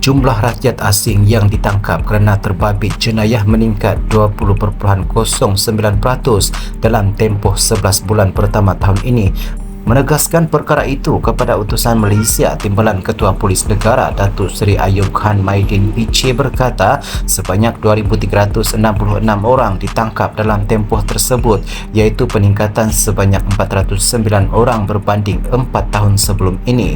Jumlah rakyat asing yang ditangkap kerana terbabit jenayah meningkat 20.09% dalam tempoh 11 bulan pertama tahun ini. Menegaskan perkara itu kepada utusan Malaysia, Timbalan Ketua Polis Negara Datuk Seri Ayub Khan Maidin PC berkata sebanyak 2,366 orang ditangkap dalam tempoh tersebut, iaitu peningkatan sebanyak 409 orang berbanding 4 tahun sebelum ini.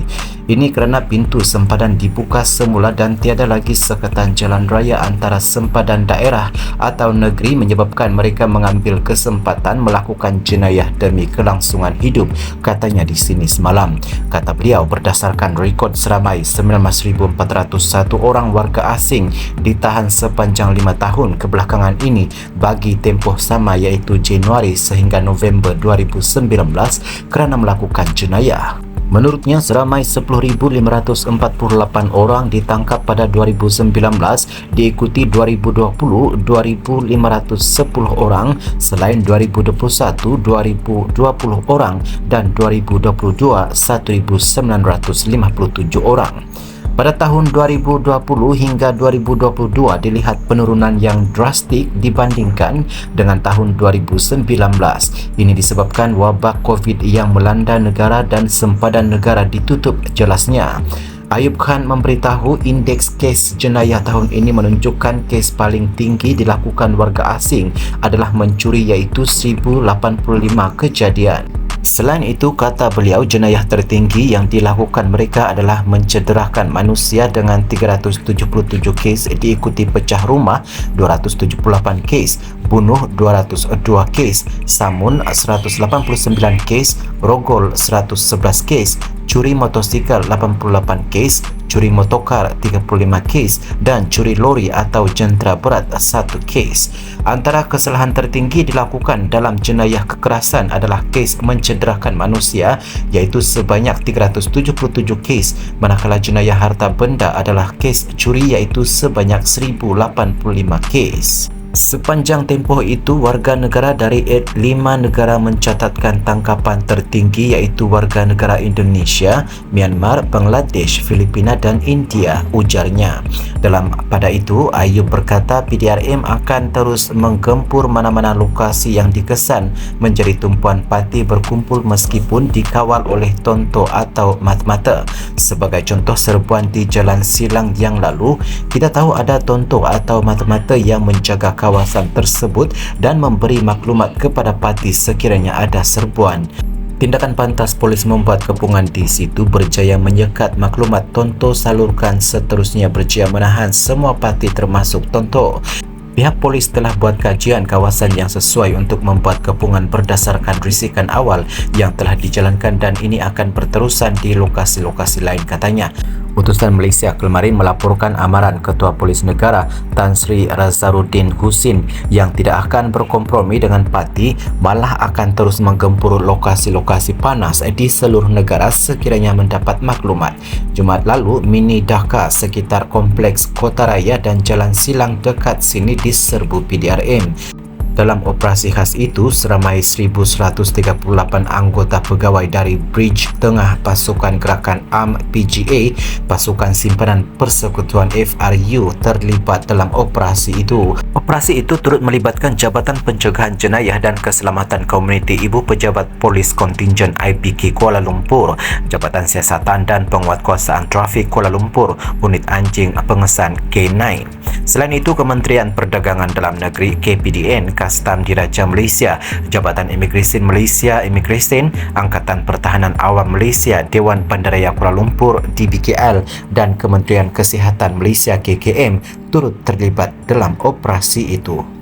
Ini kerana pintu sempadan dibuka semula dan tiada lagi sekatan jalan raya antara sempadan daerah atau negeri menyebabkan mereka mengambil kesempatan melakukan jenayah demi kelangsungan hidup, katanya di sini semalam. Kata beliau, berdasarkan rekod seramai 19,401 orang warga asing ditahan sepanjang 5 tahun kebelakangan ini bagi tempoh sama, iaitu Januari sehingga November 2019 kerana melakukan jenayah. Menurutnya, seramai 10,548 orang ditangkap pada 2019, diikuti 2020 2,510 orang, selain 2021 2,020 orang dan 2022 1,957 orang. Pada tahun 2020 hingga 2022 dilihat penurunan yang drastik dibandingkan dengan tahun 2019. Ini disebabkan wabak COVID yang melanda negara dan sempadan negara ditutup, jelasnya. Ayub Khan memberitahu indeks kes jenayah tahun ini menunjukkan kes paling tinggi dilakukan warga asing adalah mencuri, iaitu 1,085 kejadian. Selain itu, kata beliau, jenayah tertinggi yang dilakukan mereka adalah mencederahkan manusia dengan 377 kes, diikuti pecah rumah 278 kes, bunuh 202 kes, samun 189 kes, rogol 111 kes, curi motosikal 88 kes, curi motokar 35 kes dan curi lori atau jentera berat 1 kes. Antara kesalahan tertinggi dilakukan dalam jenayah kekerasan adalah kes mencederahkan manusia, iaitu sebanyak 377 kes, manakala jenayah harta benda adalah kes curi, iaitu sebanyak 1,085 kes. Sepanjang tempoh itu, warga negara dari 5 negara mencatatkan tangkapan tertinggi, iaitu warga negara Indonesia, Myanmar, Bangladesh, Filipina dan India, ujarnya. Pada itu, Ayub berkata PDRM akan terus menggempur mana-mana lokasi yang dikesan menjadi tumpuan parti berkumpul meskipun dikawal oleh tonto atau mata-mata. Sebagai contoh serbuan di Jalan Silang yang lalu, kita tahu ada tonto atau mata-mata yang menjaga kawasan tersebut dan memberi maklumat kepada parti sekiranya ada serbuan. Tindakan pantas polis membuat kepungan di situ berjaya menyekat maklumat tonto salurkan, seterusnya berjaya menahan semua parti termasuk tonto. Pihak polis telah buat kajian kawasan yang sesuai untuk membuat kepungan berdasarkan risikan awal yang telah dijalankan dan ini akan berterusan di lokasi-lokasi lain, katanya. Utusan Malaysia kemarin melaporkan amaran Ketua Polis Negara Tan Sri Razaruddin Husin yang tidak akan berkompromi dengan parti, malah akan terus menggempur lokasi-lokasi panas di seluruh negara sekiranya mendapat maklumat. Jumaat lalu, Mini Dhaka sekitar kompleks Kota Raya dan Jalan Silang dekat sini diserbu PDRM. Dalam operasi khas itu, seramai 1,138 anggota pegawai dari Bridge Tengah Pasukan Gerakan AM PGA, Pasukan Simpanan Persekutuan FRU terlibat dalam operasi itu. Operasi itu turut melibatkan Jabatan Pencegahan Jenayah dan Keselamatan Komuniti Ibu Pejabat Polis Kontingen IPK Kuala Lumpur, Jabatan Siasatan dan Penguatkuasaan Trafik Kuala Lumpur, Unit Anjing Pengesan K9. Selain itu, Kementerian Perdagangan Dalam Negeri KPDN, Kastam Diraja Malaysia, Jabatan Imigresen Malaysia Imigresen, Angkatan Pertahanan Awam Malaysia, Dewan Bandaraya Kuala Lumpur DBKL dan Kementerian Kesihatan Malaysia KKM turut terlibat dalam operasi itu.